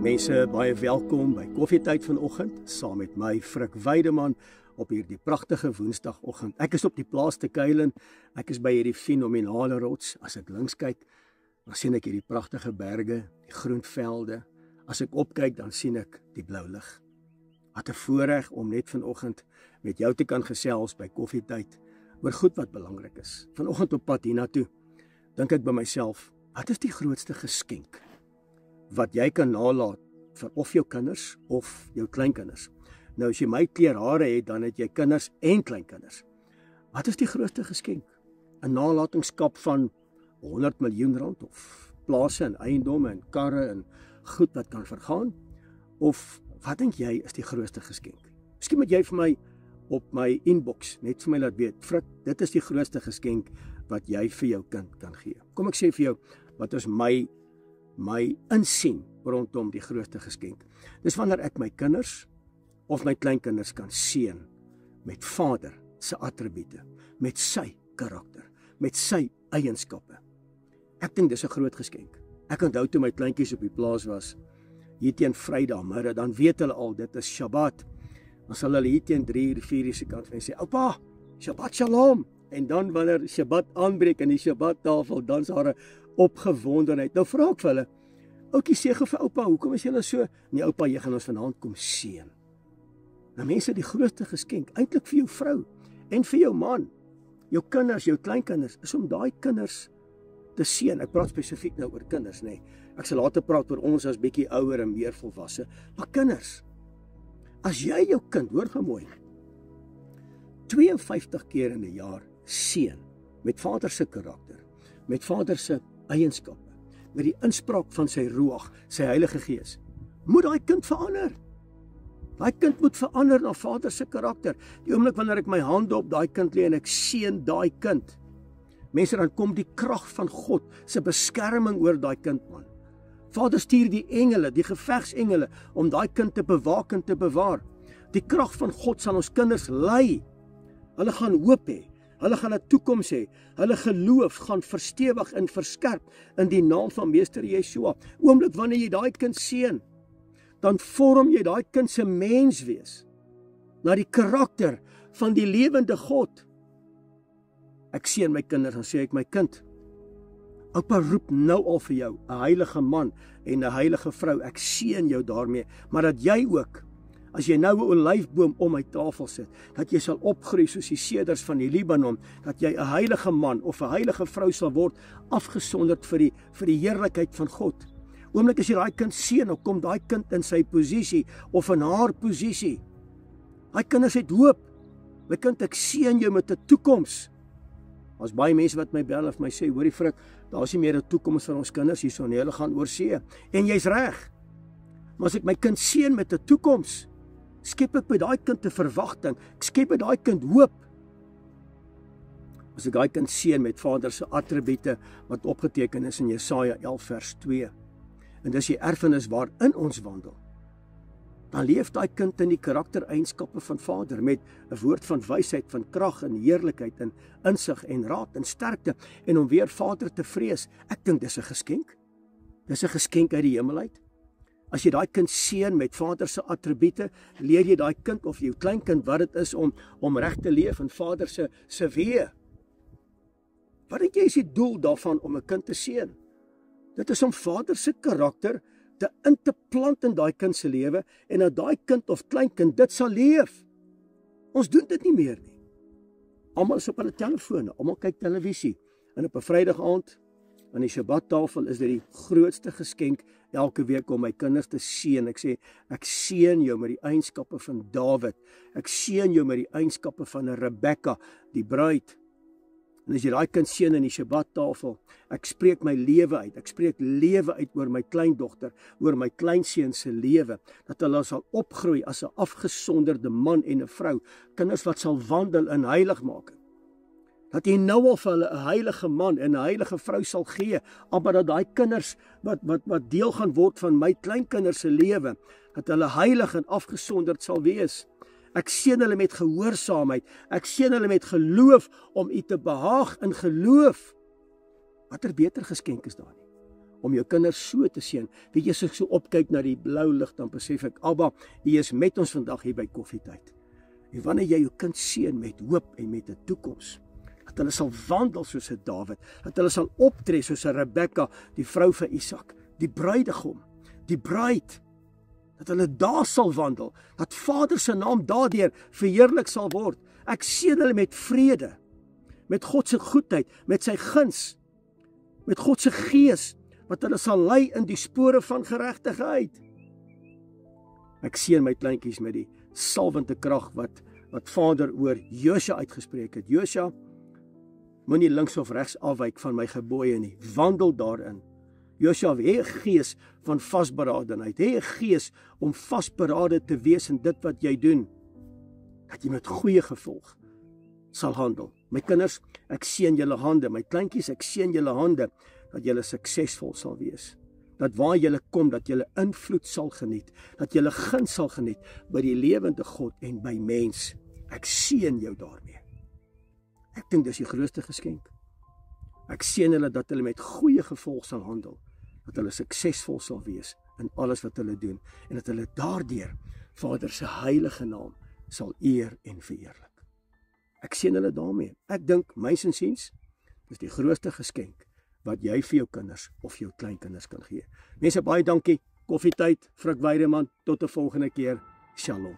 Mense, baie welkom by Koffietyd vanoggend, saam met my Frik Weideman op hierdie pragtige woensdagoggend. Ek is op die plaas te Kuilen, ek is by hierdie fenominale rots. As ek links kyk, dan sien ek hierdie pragtige berge, die groen velde. As ek opkyk, dan sien ek die blou lig. Wat 'n voorreg om net vanoggend met jou te kan gesels by Koffietyd oor goed wat belangrik is. Vanoggend op pad hiernatoe, dink ek by myself, wat is die grootste geskenk wat jy kan nalat vir of jou kinders of jou kleinkinders? Nou as jy my kleur hare het, dan het jy kinders en kleinkinders. Wat is die grootste geskenk? 'n Nalatenskap van 100 miljoen rand of plase en eiendomme en karre en goed wat kan vergaan? Of wat dink jy is die grootste geskenk? Miskien moet jy vir my op my inbox net vir my laat weet, Frik, dit is die grootste geskenk wat jy vir jou kind kan gee. Kom ek sê vir jou, wat is my insien rondom die grootste geskenk? Dis wanneer ek my kinders of my kleinkinders kan seën met Vader se attribute, met sy karakter, met sy eienskappe. Ek dink dis 'n groot geskenk. Ek onthou toe my kleintjies op die plaas was, hier teen Vrydagmiddag, dan weet hulle al, dit is Shabbat. Dan sal hulle hier teen 3 uur, 4 uur se kant van sê, oupa, Shabbat Shalom. En dan wanneer Shabbat aanbreek in die Shabbattafel, dan is daar 'n opgewondenheid. Nou vra ek vir hulle, ouetjie, sê gou vir oupa, hoekom is julle so? Nee oupa, jy gaan ons vanaand kom seën. Nou mense, die grootste geskenk, eintlik vir jou vrou en vir jou man, jou kinders, jou kleinkinders, is om daai kinders te seën. Ek praat spesifiek nou oor kinders, nê. Ek sal later praat oor ons as bietjie ouer en meer volwasse, maar kinders. As jy jou kind, hoor gemooi, 52 keer in 'n jaar seën met Vader se karakter, met Vader se eienskappe, met die inspraak van sy Ruach, sy Heilige Gees, moet daai kind verander. Daai kind moet verander na Vader se karakter. Die oomblik wanneer ek my hande op daai kind lê en ek seën daai kind, mense, dan kom die krag van God se beskerming oor daai kind, man. Vader stuur die engele, die gevegsengele, om daai kind te bewaak en te bewaar. Die krag van God sal ons kinders lei. Hulle gaan hoop hê. Hulle gaan 'n toekoms hê. Hulle geloof gaan verstewig en verskerp in die naam van Meester Yeshua. Oomblik wanneer jy daai kind seën, dan vorm jy daai kind se menswees na die karakter van die lewende God. Ek seën my kinders, dan sê ek, my kind, oupa roep nou al vir jou 'n heilige man en 'n heilige vrou. Ek seën jou daarmee, maar dat jy ook, as jy nou 'n olyfboom om my tafel sit, dat jy sal opgroei soos die seders van die Libanon, dat jy 'n heilige man of 'n heilige vrou sal word, afgesonderd vir die heerlikheid van God. Oomblik as jy daai kind seën, dan kom daai kind in sy posisie of in haar posisie. Daai kinders het hoop. My kind, ek seën jou met 'n toekoms. Daar's baie mense wat my bel en my sê, hoorie Frik, daar is nie meer 'n toekoms vir ons kinders hierso nie, hulle gaan oor see. En jy's reg. Maar as ek my kind seën met 'n toekoms, skep ek by daai kind 'n verwagting. Ek skep by daai kind hoop. As ek daai kind seën met Vader se attribute wat opgeteken is in Jesaja 11 vers 2. En dis die erfenis waarin ons wandel. Dan leef daai kind in die karaktereienskappe van Vader met 'n woord van wysheid, van krag en heerlikheid en insig en raad en sterkte en om weer Vader te vrees. Ek dink dis 'n geskenk. Dis 'n geskenk uit die hemel uit. As jy daai kind seën met Vader se attribute, leer jy daai kind of jou kleinkind wat dit is om reg te leef in Vader se weë. Wat dink jy is die doel daarvan om 'n kind te seën? Dit is om Vader se karakter in te plant in daai kind se lewe en dat daai kind of kleinkind dit sal leef. Ons doen dit nie meer nie. Almal is op hulle telefone, almal kyk televisie. En op 'n Vrydag aand aan die Shabbattafel is dit die grootste geskenk elke week om my kinders te seën. Ek sê, ek seën jou met die eienskappe van Dawid. Ek seën jou met die eienskappe van 'n Rebekka, die bruid. En as jy daai kind seën in die Shabbattafel, ek spreek my lewe uit. Ek spreek lewe uit oor my kleindogter, oor my kleinseun se lewe, dat hulle sal opgroei as 'n afgesonderde man en 'n vrou, kinders wat sal wandel in heiligmaking. Dat jy nou al vir hulle 'n heilige man en 'n heilige vrou sal gee, maar dat daai kinders wat deel gaan word van my kleinkinders se lewe, dat hulle heilig en afgesonderd sal wees. Ek seën hulle met gehoorsaamheid. Ek seën hulle met geloof om U te behaag in geloof. Watter beter geskenk is daar nie? om jou kinders so te seën. Weet jy, as ek so opkyk na die blou lig, dan besef ek, Abba, U is met ons vandag hier by koffietyd. En wanneer jy jou kind seën met hoop en met 'n toekoms, dat hulle sal wandel soos 'n Dawid, dat hulle sal optree soos 'n Rebekka, die vrou van Isak, die bruidegom, die bruid, dat hulle daar sal wandel, dat Vader se naam daardeur verheerlik sal word. Ek seën hulle met vrede, met God se goedheid, met sy guns, met God se gees, wat hulle sal lei in die spore van geregtigheid. Ek seën my kleintjies met die salwende krag wat Vader oor Josua uitgespreek het. Josua, moenie links of regs afwyk van my gebooie nie, wandel daarin. Josua, hê 'n gees van vasberadenheid, hê 'n gees om vasberade te wees in dit wat jy doen, dat jy met goeie gevolg sal handel. My kinders, ek seën julle hande, my kleintjies, ek seën julle hande, dat julle suksesvol sal wees. Dat waar julle kom, dat julle invloed sal geniet, dat julle guns sal geniet by die lewende God en by mens. Ek seën jou daarmee. Ek dink dis die grootste geskenk. Ek seën hulle dat hulle met goeie gevolg sal handel, dat hulle suksesvol sal wees in alles wat hulle doen, en dat hulle daardeur Vader se heilige naam sal eer en verheerlik. Ek seën hulle daarmee. Ek dink, myns insiens, dis die grootste geskenk wat jy vir jou kinders of jou kleinkinders kan gee. Mense, baie dankie. Koffietyd, Frik Weideman, tot 'n volgende keer. Shalom.